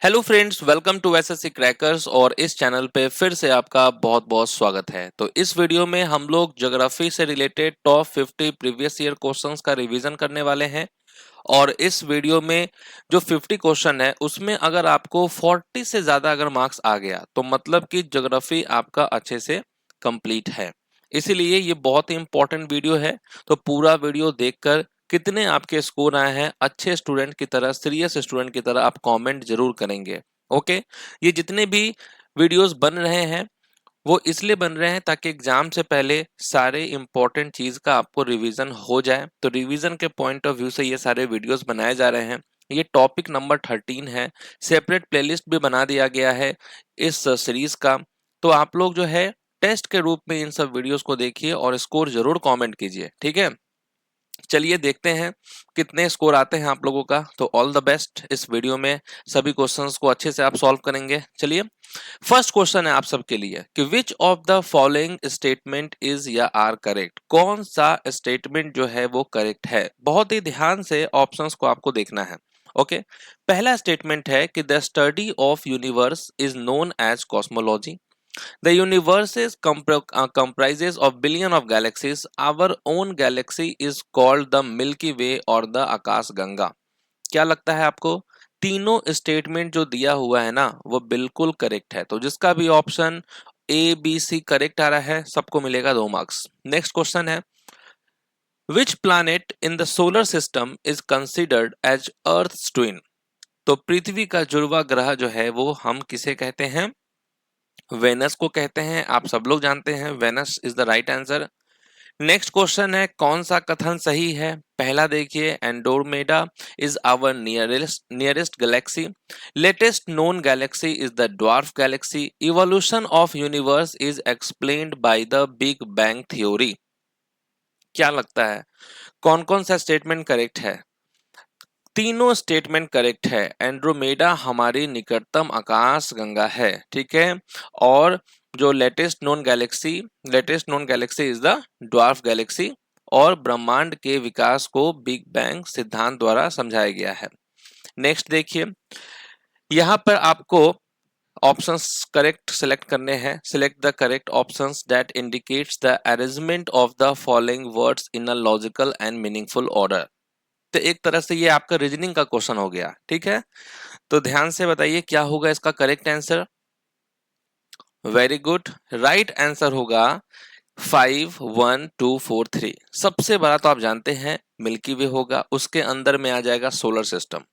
Hello friends, welcome to SSC crackers. और इस channel पे फिर से आपका बहुत बहुत स्वागत है। तो इस वीडियो में हम लोग ज्योग्राफी से related top 50 previous year questions का रिवीजन करने वाले हैं। और इस वीडियो में जो 50 क्वेश्चन है उसमें अगर आपको 40 से ज़्यादा अगर मार्क्स आ गया तो मतलब कि ज्योग्राफी आपका अच्छे से कंप्लीट है। इसीलिए ये बहुत ही इंपॉर्टेंट वीडियो है। तो पूरा वीडियो देखकर कितने आपके स्कोर आए हैं अच्छे स्टूडेंट की तरह, सीरियस स्टूडेंट की तरह आप कमेंट जरूर करेंगे। ओके, ये जितने भी वीडियोस बन रहे हैं वो इसलिए बन रहे हैं ताकि एग्जाम से पहले सारे इंपॉर्टेंट चीज का आपको रिवीजन हो जाए। तो रिवीजन के पॉइंट ऑफ व्यू से ये सारे वीडियोस बनाए जा रहे हैं। ये टॉपिक नंबर 13 है। सेपरेट प्लेलिस्ट भी बना दिया गया है इस सीरीज का। तो आप लोग जो है टेस्ट के रूप में इन सब वीडियोस को देखिए और स्कोर जरूर कमेंट कीजिए, ठीक है। चलिए देखते हैं कितने स्कोर आते हैं आप लोगों का। तो ऑल द बेस्ट इस वीडियो में। सभी क्वेश्चंस को अच्छे से आप सॉल्व करेंगे। चलिए, फर्स्ट क्वेश्चन है आप सबके लिए कि which of the following statement is या आर करेक्ट। कौन सा स्टेटमेंट जो है वो करेक्ट है। बहुत ही ध्यान से ऑप्शंस को आपको देखना है। ओके, पहला स्टेटमेंट है कि the study of universe is known as cosmology. The universe comprises of billion of galaxies. Our own galaxy is called the Milky Way और the आकाश गंगा। क्या लगता है आपको? तीनों स्टेटमेंट जो दिया हुआ है ना वो बिल्कुल करेक्ट है। तो जिसका भी option A B C correct आ रहा है सबको मिलेगा 2 मार्क्स। नेक्स्ट क्वेश्चन है which planet in the solar system is considered as Earth twin. तो पृथ्वी का जुड़वा ग्रह जो है वो हम किसे कहते हैं? वेनस को कहते हैं। आप सब लोग जानते हैं Venus is the right answer. Next question है कौन सा कथन सही है। पहला देखिए, Andromeda is our nearest galaxy. Latest known galaxy is the dwarf galaxy. Evolution of universe is explained by the big bang theory. क्या लगता है कौन कौन सा स्टेटमेंट करेक्ट है? तीनों स्टेटमेंट करेक्ट है। एंड्रोमेडा हमारी निकटतम आकाश गंगा है, ठीक है। और जो latest known galaxy is the dwarf Galaxy. और ब्रह्मांड के विकास को बिग बैंग सिद्धांत द्वारा समझाया गया है। नेक्स्ट देखिए, यहाँ पर आपको ऑप्शंस करेक्ट सिलेक्ट करने हैं। Select the correct options that indicates the arrangement of the following words in a logical and meaningful order. तो एक तरह से ये आपका रीजनिंग का क्वेश्चन हो गया, ठीक है। तो ध्यान से बताइए क्या होगा इसका correct answer. Very good, right answer होगा 5 1 2 4 3। सबसे बड़ा तो आप जानते हैं मिल्की वे होगा, उसके अंदर में आ जाएगा सोलर सिस्टम,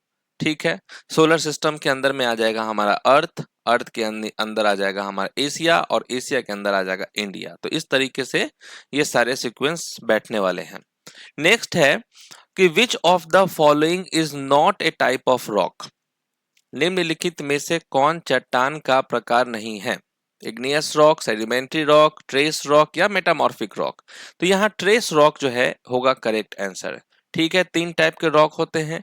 ठीक है। सोलर सिस्टम के अंदर में आ जाएगा हमारा अर्थ। अर्थ के अंदर आ जाएगा हमारा एशिया और एशिया के अंदर आ जाएगा इंडिया। तो इस तरीके से ये सारे सीक्वेंस बैठने वाले हैं। नेक्स्ट है कि which of the following is not a type of rock. निम्नलिखित में से कौन चट्टान का प्रकार नहीं है? Igneous rock, sedimentary rock, trace rock या मेटामॉर्फिक रॉक। तो यहाँ ट्रेस रॉक जो है होगा करेक्ट आंसर, ठीक है। 3 टाइप के रॉक होते हैं,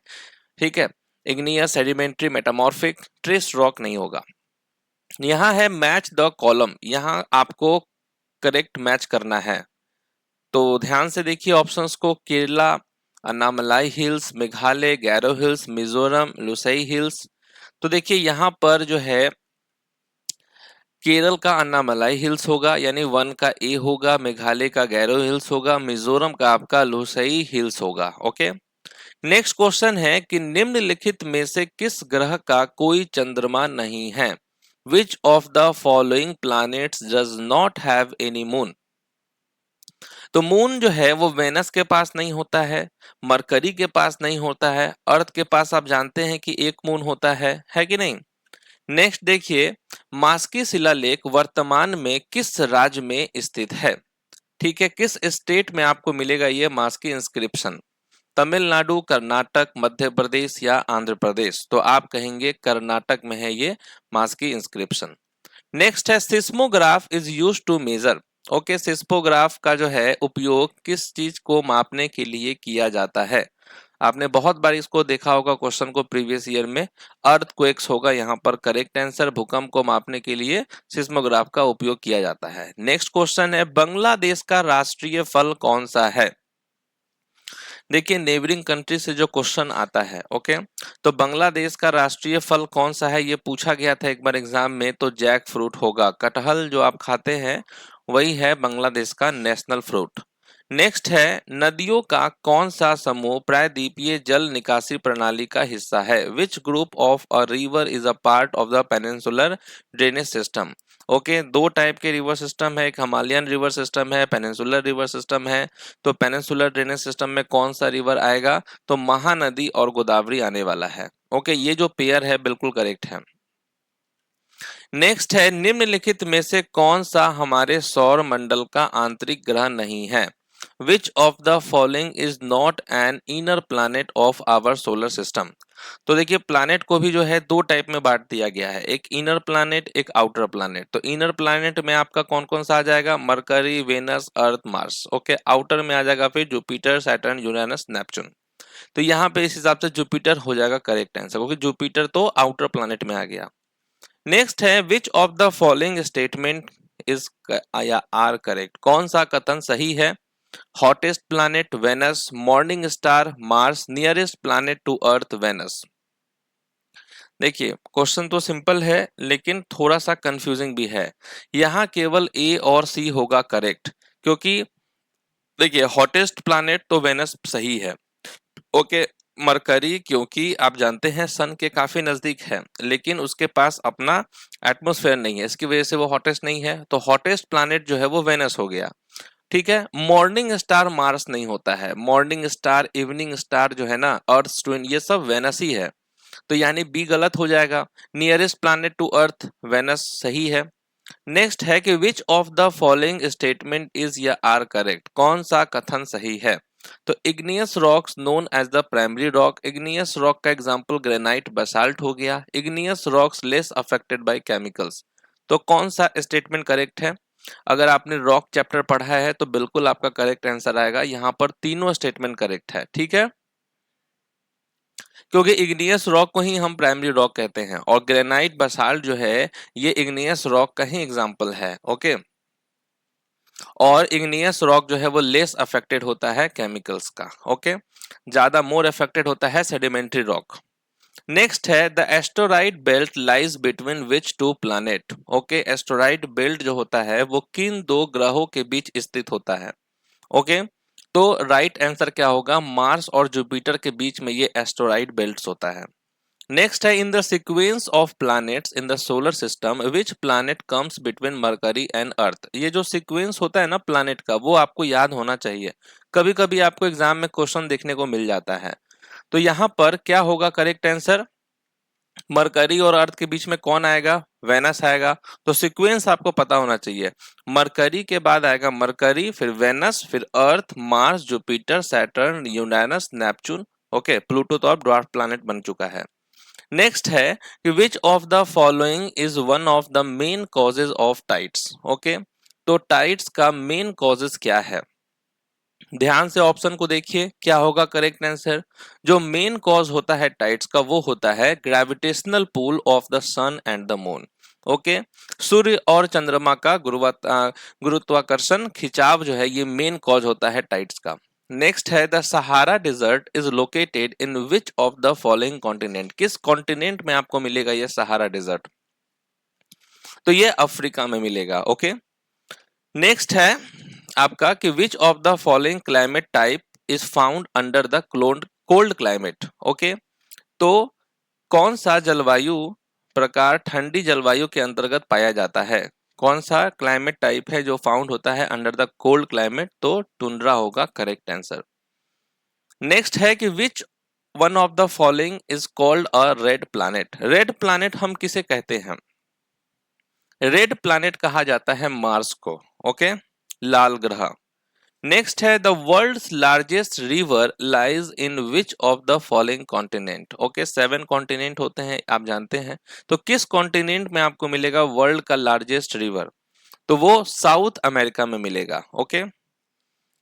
ठीक है। Igneous, sedimentary, metamorphic. Trace rock नहीं होगा। यहाँ है मैच द कॉलम। यहाँ आपको करेक्ट मैच करना है। तो ध्यान से देखिए ऑप्शंस को। Kerala, Annamalai hills, Meghalaya, Garo hills, Mizoram, Lushai hills. तो देखिए यहाँ पर जो है केरल का अन्नामलाई हिल्स होगा यानी 1 का ए होगा, मेघालय का गैरो हिल्स होगा, मिजोरम का आपका लुसई हिल्स होगा। ओके, नेक्स्ट क्वेश्चन है कि निम्नलिखित में से किस ग्रह का कोई चंद्रमा नहीं है। Which of the following planets does not have any moon. तो मून जो है वो वेनस के पास नहीं होता है, मरकरी के पास नहीं होता है, अर्थ के पास आप जानते हैं कि एक मून होता है कि नहीं। नेक्स्ट देखिए, मास्की शिलालेख वर्तमान में किस राज्य में स्थित है, ठीक है। किस स्टेट में आपको मिलेगा ये मास्की इंस्क्रिप्शन? तमिलनाडु, कर्नाटक, मध्य प्रदेश या आंध्र प्रदेश। तो आप कहेंगे कर्नाटक में है ये मास्की इंस्क्रिप्शन। नेक्स्ट है seismograph is use to measure. Okay, seismograph का जो है उपयोग किस चीज को मापने के लिए किया जाता है? आपने बहुत बार इसको देखा होगा क्वेश्चन को प्रीवियस ईयर में। अर्थक्वेक्स होगा यहाँ पर करेक्ट आंसर। भूकंप को मापने के लिए सिस्मोग्राफ का उपयोग किया जाता है। नेक्स्ट क्वेश्चन है बांग्लादेश का राष्ट्रीय फल कौन सा है? देखिए नेबरिंग कंट्री से जो क्वेश्चन आता है, ओके, तो बांग्लादेश का राष्ट्रीय फल कौन सा है, ये पूछा गया था एक बार एग्जाम में, तो जैक फ्रूट होगा। कटहल जो आप खाते हैं वही है बांग्लादेश का नेशनल फ्रूट। नेक्स्ट है, नदियों का कौन सा समूह प्रायद्वीपीय जल निकासी प्रणाली का हिस्सा है? Which group of a river is a part of the peninsular drainage system? Okay, दो टाइप के रिवर सिस्टम है, एक हिमालयन रिवर सिस्टम है, पेनिनसुलर रिवर सिस्टम है। तो पेनिनसुलर ड्रेनेज सिस्टम में कौन सा रिवर आएगा? तो महानदी और गोदावरी आने वाला है। ओके, ये जो पेयर है बिल्कुल करेक्ट है। नेक्स्ट है, निम्नलिखित में से कौन सा हमारे सौर मंडल का आंतरिक ग्रह नहीं है? Which of the following is not an inner planet of our solar system? तो देखिए प्लैनेट को भी जो है दो टाइप में बांट दिया गया है, एक इनर प्लैनेट, एक आउटर प्लैनेट। तो इनर प्लैनेट में आपका कौन कौन सा आ जाएगा? मरकरी, वेनस, अर्थ, मार्स। ओके, आउटर में आ जाएगा फिर जुपिटर, सैटर्न, यूरेनस, नेपच्यून। तो यहाँ पे इस हिसाब से जुपिटर हो जाएगा करेक्ट आंसर, क्योंकि जुपिटर तो आउटर प्लैनेट में आ गया। नेक्स्ट है, which of the following statement is या आर करेक्ट? कौन सा कथन सही है? Hottest planet Venus, morning star Mars, nearest planet to earth Venus. देखिए क्वेश्चन तो सिंपल है लेकिन थोड़ा सा कंफ्यूजिंग भी है। यहाँ केवल ए और सी होगा करेक्ट, क्योंकि देखिए हॉटेस्ट प्लैनेट तो वेनस सही है। ओके, मरकरी क्योंकि आप जानते हैं सन के काफी नजदीक है, लेकिन उसके पास अपना एटमॉस्फेयर नहीं है, इसकी वजह से वो हॉटेस्ट नहीं है। तो हॉटेस्ट प्लैनेट जो है वो वेनस हो गया। ठीक है, मॉर्निंग स्टार मार्स नहीं होता है, मॉर्निंग स्टार, इवनिंग स्टार जो है ना, अर्थ ट्विन, ये सब वेनस ही है। तो यानी बी गलत हो जाएगा। Nearest planet to earth Venus सही है। नेक्स्ट है कि which of the following statement is या आर करेक्ट? कौन सा कथन सही है? तो igneous rocks known as the primary rock, igneous rock का एग्जांपल ग्रेनाइट, बसाल्ट हो गया। Igneous rocks less affected by chemicals. तो कौन सा स्टेटमेंट करेक्ट है? अगर आपने रॉक चैप्टर पढ़ा है तो बिल्कुल आपका करेक्ट आंसर आएगा। यहाँ पर तीनों स्टेटमेंट करेक्ट है। ठीक है, क्योंकि इग्नियस रॉक को ही हम प्राइमरी रॉक कहते हैं, और ग्रेनाइट, बसाल्ट जो है ये इग्नियस रॉक का ही एग्जांपल है। ओके, और इग्नियस रॉक जो है वो लेस अफेक्टेड होता है केमिकल्स का। ओके, ज्यादा मोर अफेक्टेड होता है सेडिमेंट्री रॉक। नेक्स्ट है, the asteroid belt lies between which two planet? Okay, asteroid belt जो होता है वो किन दो ग्रहों के बीच स्थित होता है? ओके, तो राइट आंसर क्या होगा? मार्स और जुपिटर के बीच में ये एस्टेरॉइड बेल्ट्स होता है। नेक्स्ट है, in the sequence of planets in the solar system which planet comes between mercury and earth? ये जो सीक्वेंस होता है ना प्लैनेट का, वो आपको याद होना चाहिए। कभी कभी आपको एग्जाम में क्वेश्चन देखने को मिल जाता है। तो यहाँ पर क्या होगा करेक्ट आंसर? मरकरी और अर्थ के बीच में कौन आएगा? वेनस आएगा। तो सीक्वेंस आपको पता होना चाहिए। मरकरी के बाद आएगा मरकरी, फिर वेनस, फिर Earth, Mars, Jupiter, Saturn, Uranus, Neptune. Okay, Pluto तो अब ड्वार्फ प्लैनेट बन चुका है। नेक्स्ट है कि which of the following is one of the main causes of tides? Okay, तो टाइड्स का मेन कॉजेज क्या है? ध्यान से ऑप्शन को देखिए, क्या होगा करेक्ट आंसर? जो मेन कॉज होता है टाइड्स का वो होता है gravitational pull of the sun and the moon. Okay, सूर्य और चंद्रमा का गुरुत्वाकर्षण खिंचाव जो है ये मेन कॉज होता है टाइड्स का। नेक्स्ट है, the Sahara desert is located in which of the following continent? किस कॉन्टिनेंट में आपको मिलेगा ये सहारा डिजर्ट? तो ये अफ्रीका में मिलेगा। ओके, नेक्स्ट है आपका कि which of the following climate type is found under the cold climate? Okay, तो कौन सा जलवायु प्रकार ठंडी जलवायु के अंतर्गत पाया जाता है? कौन सा क्लाइमेट टाइप है जो फाउंड होता है अंडर द कोल्ड क्लाइमेट? तो टुंड्रा होगा करेक्ट आंसर। नेक्स्ट है कि which one of the following is called a red planet? Red planet हम किसे कहते हैं? रेड प्लैनेट कहा जाता है मार्स को। ओके, लाल ग्रह। नेक्स्ट है, the world's largest river lies in which of the following continent? Okay, 7 continent होते हैं आप जानते हैं, तो किस कॉन्टिनेंट में आपको मिलेगा वर्ल्ड का लार्जेस्ट रिवर? तो वो साउथ अमेरिका में मिलेगा। ओके,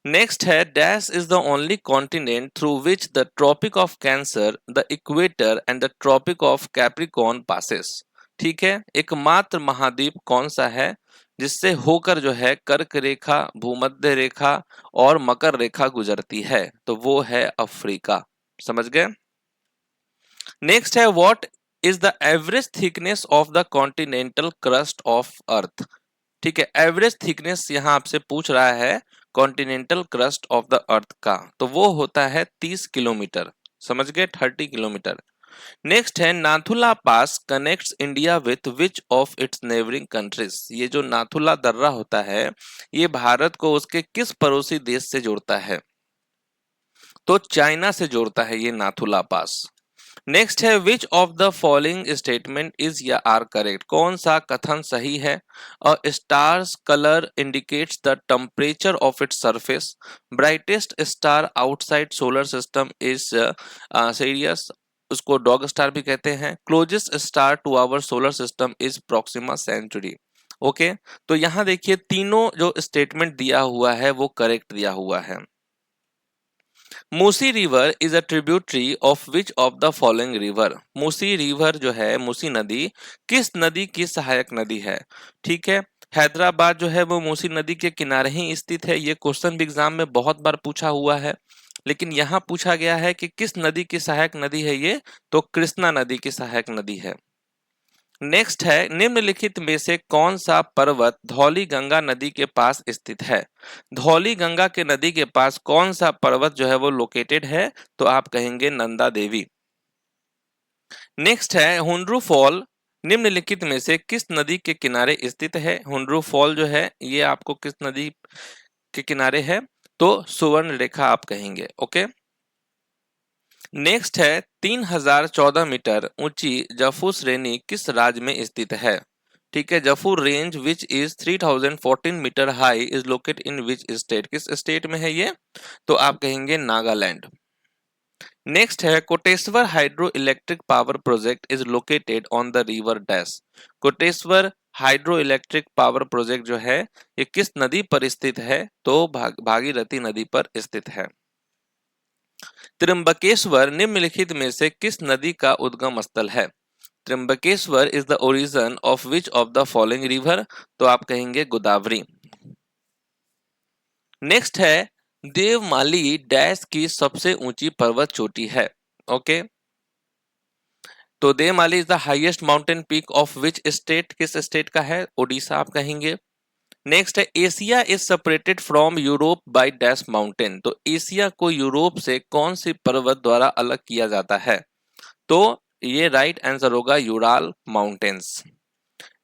नेक्स्ट है, dash is the only continent through which the tropic of Cancer, the equator and the tropic of Capricorn passes? ठीक है, एकमात्र महाद्वीप कौन सा है जिससे होकर जो है कर्क रेखा, भूमध्य रेखा और मकर रेखा गुजरती है, तो वो है अफ्रीका। समझ गए? नेक्स्ट है what is the average thickness of the continental crust of earth. ठीक है, एवरेज थिकनेस यहां आपसे पूछ रहा है continental crust of the earth का, तो वो होता है 30 किलोमीटर। समझ गए? 30 किलोमीटर। नेक्स्ट है Nathula pass connects India with which of its neighbouring countries. ये जो नाथुला दर्रा होता है ये भारत को उसके किस पड़ोसी देश से जोड़ता है? तो चाइना से जोड़ता है ये नाथुला पास। नेक्स्ट है which of the following statement is या आर करेक्ट। कौन सा कथन सही है? A stars colour indicates the temperature of its surface. Brightest star outside solar system is Sirius, उसको डॉग स्टार भी कहते हैं। Closest star to our solar system is Proxima Centauri. Okay, तो यहां देखिए तीनों जो स्टेटमेंट दिया हुआ है वो करेक्ट दिया हुआ है। Musi river is a tributary of which of the following river. Musi river जो है, मूसी नदी किस नदी की सहायक नदी है? ठीक है, हैदराबाद जो है वो मूसी नदी के किनारे ही स्थित है। ये क्वेश्चन भी एग्जाम में बहुत बार पूछा हुआ है, लेकिन यहाँ पूछा गया है कि किस नदी की सहायक नदी है ये, तो कृष्णा नदी की सहायक नदी है। नेक्स्ट है निम्नलिखित में से कौन सा पर्वत धौली गंगा नदी के पास स्थित है? धौली गंगा के नदी के पास कौन सा पर्वत जो है वो लोकेटेड है? तो आप कहेंगे नंदा देवी। नेक्स्ट है हुंड्रू फॉल निम्नलिखित में से किस नदी के किनारे स्थित है? हुंड्रू फॉल जो है ये आपको किस नदी के किनारे है? तो सुवर्ण रेखा आप कहेंगे। ओके, नेक्स्ट है 3014 मीटर ऊंची जफू श्रेणी किस राज्य में स्थित है? ठीक है, Japfu range which is 3014 metre high is located in which state. किस स्टेट में है ये? तो आप कहेंगे नागालैंड। नेक्स्ट है Koteshwar hydro electric power project is located on the river dash. Koteshwar hydro electric power project जो है ये किस नदी पर स्थित है? तो भागीरथी नदी पर स्थित है। त्र्यंबकेश्वर निम्नलिखित में से किस नदी का उद्गम स्थल है? Trimbakeshwar is the origin of which of the following river? तो आप कहेंगे गोदावरी। नेक्स्ट है देवमाली डैश की सबसे ऊंची पर्वत चोटी है। ओके, तो Devmali is the highest mountain peak of which state. किस स्टेट का है? ओडिशा आप कहेंगे। नेक्स्ट है Asia is separated from Europe by dash mountain. तो एशिया को यूरोप से कौन सी पर्वत द्वारा अलग किया जाता है? तो ये राइट आंसर होगा यूराल माउंटेन्स।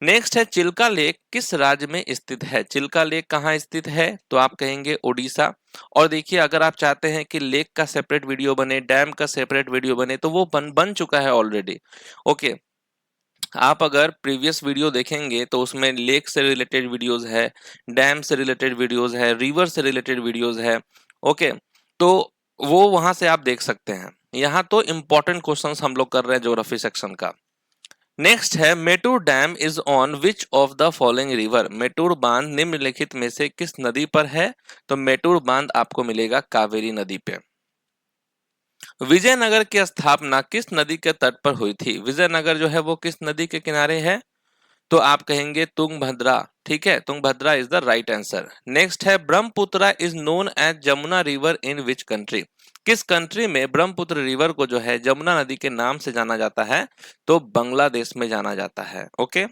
नेक्स्ट है चिल्का लेक किस राज्य में स्थित है? चिल्का लेक कहाँ स्थित है? तो आप कहेंगे ओडिशा। और देखिए अगर आप चाहते हैं कि लेक का सेपरेट वीडियो बने, डैम का सेपरेट वीडियो बने, तो वो बन चुका है ऑलरेडी। ओके, आप अगर प्रीवियस वीडियो देखेंगे तो उसमें लेक से रिलेटेड वीडियोस है, डैम से रिलेटेड वीडियोस है, रिवर से रिलेटेड वीडियोस है। ओके, तो वो वहां से आप देख सकते हैं। यहाँ तो इंपॉर्टेंट क्वेश्चंस हम लोग कर रहे हैं ज्योग्राफी सेक्शन का। नेक्स्ट है Mettur dam is on which of the following river. Mettur बांध निम्नलिखित में से किस नदी पर है? तो मेटूर बांध आपको मिलेगा कावेरी नदी पे। विजयनगर की स्थापना किस नदी के तट पर हुई थी? विजयनगर जो है वो किस नदी के किनारे है? तो आप कहेंगे तुंगभद्रा। ठीक है, Tungabhadra is the right answer. Next है Brahmaputra is known as Jamuna river in which country. किस कंट्री में ब्रह्मपुत्र रिवर को जो है जमुना नदी के नाम से जाना जाता है? तो बांग्लादेश में जाना जाता है। ओके,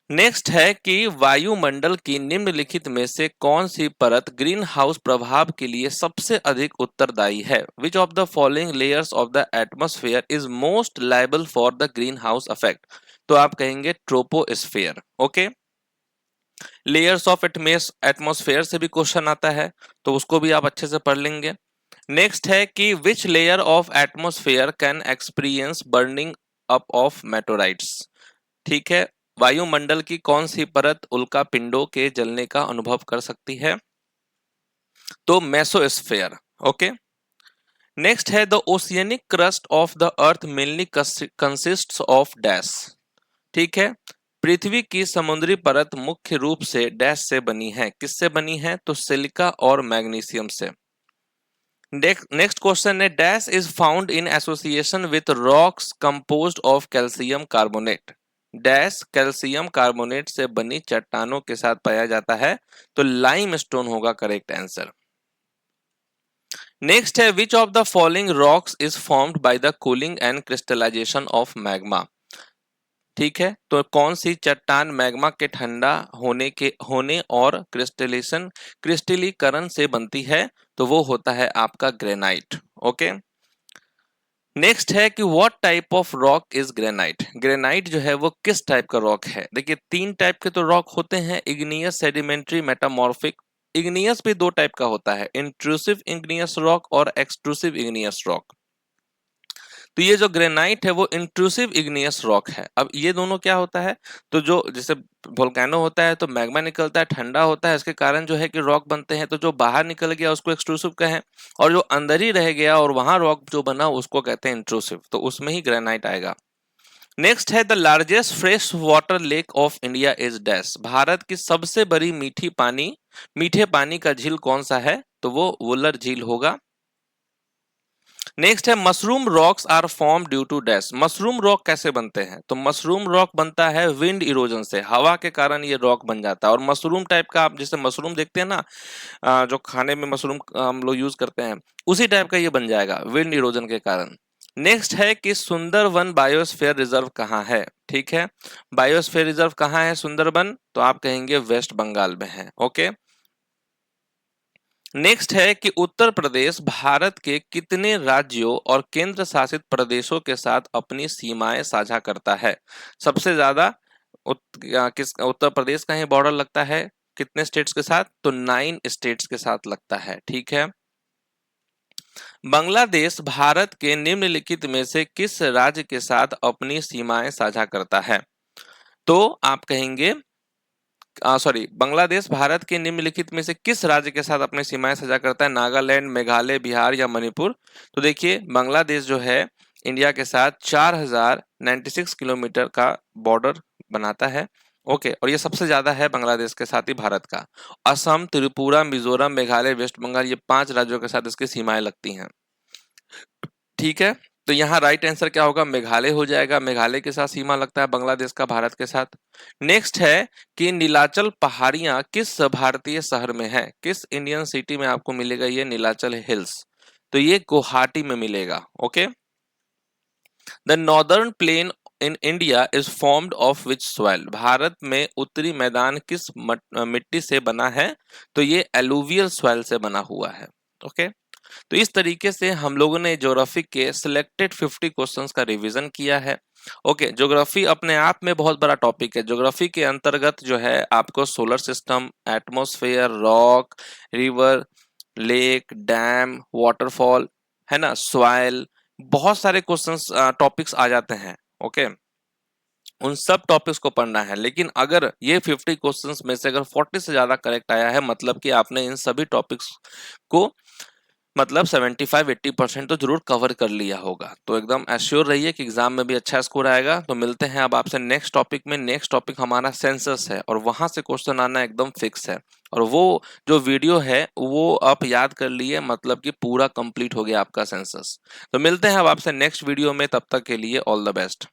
नेक्स्ट है कि वायुमंडल की निम्नलिखित में से कौन सी परत ग्रीन हाउस प्रभाव के लिए सबसे अधिक उत्तरदायी है? Which of the following layers of the atmosphere is most liable for the green house effect? तो आप कहेंगे troposphere. Okay, layers of atmosphere से भी क्वेश्चन आता है, तो उसको भी आप अच्छे से पढ़ लेंगे। नेक्स्ट है कि which layer of atmosphere can experience burning up of meteorites. ठीक है, वायुमंडल की कौन सी परत उल्का पिंडों के जलने का अनुभव कर सकती है? तो मेसोस्फेयर। ओके, नेक्स्ट है the oceanic crust of the earth mainly consists of dash. ठीक है, पृथ्वी की समुद्री परत मुख्य रूप से डैश से बनी है। किससे बनी है? तो सिलिका और मैग्नीशियम से। नेक्स्ट क्वेश्चन है dash is found in association with rocks composed of calcium carbonate. Dash calcium carbonate से बनी चट्टानों के साथ पाया जाता है, तो लाइमस्टोन होगा करेक्ट आंसर। नेक्स्ट है which of the following rocks is formed by the cooling and crystallization of magma. ठीक है, तो कौन सी चट्टान मैग्मा के ठंडा होने और क्रिस्टलीकरण से बनती है, तो वो होता है आपका ग्रेनाइट। ओके, नेक्स्ट है कि what type of rock is granite. Granite जो है वो किस टाइप का रॉक है। देखिए तीन टाइप के तो रॉक होते हैं, इग्नियस, सेडिमेंट्री, मेटामॉर्फिक। इग्नियस भी दो टाइप का होता है, इंट्रूसिव इग्नियस रॉक और एक्सट्रूसिव इग्नियस रॉक। तो ये जो ग्रेनाइट है वो इंट्रूसिव इग्नियस रॉक है। अब ये दोनों क्या होता है, तो जो जैसे वोल्केनो होता है तो मैग्मा निकलता है, ठंडा होता है, इसके कारण जो है कि रॉक बनते हैं, तो जो बाहर निकल गया उसको एक्सट्रूसिव कहें, और जो अंदर ही रह गया और वहां रॉक जो बना उसको कहते हैं इंट्रूसिव, तो उसमें ही ग्रेनाइट आएगा। नेक्स्ट है the largest fresh water lake of India is dash. Bharat की सबसे बड़ी मीठे पानी का झील कौन सा है, तो वो वुलर झील होगा। नेक्स्ट है mushroom rocks are form due to dash. Mushroom rock कैसे बनते हैं, तो मशरूम रॉक बनता है विंड इरोजन से, हवा के कारण ये रॉक बन जाता है। और मशरूम टाइप का आप जैसे मशरूम देखते हैं ना, जो खाने में मशरूम हम लोग यूज करते हैं, उसी टाइप का ये बन जाएगा विंड इरोजन के कारण। नेक्स्ट है कि सुंदरवन बायोस्फीयर रिजर्व कहाँ है। ठीक है, बायोस्फीयर रिजर्व कहाँ है सुंदरवन, तो आप कहेंगे वेस्ट बंगाल में है। ओके, नेक्स्ट है कि उत्तर प्रदेश भारत के कितने राज्यों और केंद्र शासित प्रदेशों के साथ अपनी सीमाएं साझा करता है। सबसे ज्यादा उत्तर प्रदेश का ही बॉर्डर लगता है कितने स्टेट्स के साथ, तो 9 स्टेट्स के साथ लगता है। ठीक है, बांग्लादेश भारत के निम्नलिखित में से किस राज्य के साथ अपनी सीमाएं साझा करता है, तो आप कहेंगे बांग्लादेश भारत के निम्नलिखित में से किस राज्य के साथ अपनी सीमाएं साझा करता है, नागालैंड, मेघालय, बिहार या मणिपुर। तो देखिए बांग्लादेश जो है इंडिया के साथ 4096 किलोमीटर का बॉर्डर बनाता है। ओके, और ये सबसे ज्यादा है बांग्लादेश के साथ ही भारत का। असम, त्रिपुरा, मिजोरम, मेघालय, वेस्ट बंगाल, ये 5 राज्यों के साथ इसकी सीमाएं लगती हैं। ठीक है, तो यहाँ राइट आंसर क्या होगा, मेघालय हो जाएगा। मेघालय के साथ सीमा लगता है बांग्लादेश का भारत के साथ। नेक्स्ट है कि नीलाचल पहाड़ियां किस भारतीय शहर में है, किस इंडियन सिटी में आपको मिलेगा ये नीलाचल हिल्स, तो ये गुवाहाटी में मिलेगा। Okay, the northern plain in India is formed of which soil. Bharat में उत्तरी मैदान किस मिट्टी से बना है, तो ये एलुवियल सॉइल से बना हुआ है। ओके, तो इस तरीके से हम लोगों ने ज्योग्राफी के सिलेक्टेड 50 क्वेश्चंस का रिवीजन किया है। ओके, ज्योग्राफी अपने आप में बहुत बड़ा टॉपिक है। ज्योग्राफी के अंतर्गत जो है आपको solar system, atmosphere, rock, river, lake, dam, waterfall, है ना, सॉइल, बहुत सारे क्वेश्चंस टॉपिक्स आ जाते हैं। ओके, उन सब टॉपिक्स को पढ़ना है, लेकिन अगर ये 50 क्वेश्चंस में से अगर 40 से ज्यादा करेक्ट आया है, मतलब कि आपने इन सभी टॉपिक्स को मतलब 75-80% तो जरूर कवर कर लिया होगा। तो एकदम एश्योर रहिए कि एग्जाम में भी अच्छा स्कोर आएगा। तो मिलते हैं अब आपसे नेक्स्ट टॉपिक में। नेक्स्ट टॉपिक हमारा सेंसस है और वहां से क्वेश्चन आना एकदम फिक्स है। और वो जो वीडियो है वो आप याद कर लिए, मतलब कि पूरा कंप्लीट हो गया आपका सेंसस। तो मिलते हैं अब आपसे नेक्स्ट वीडियो में, तब तक के लिए ऑल द बेस्ट।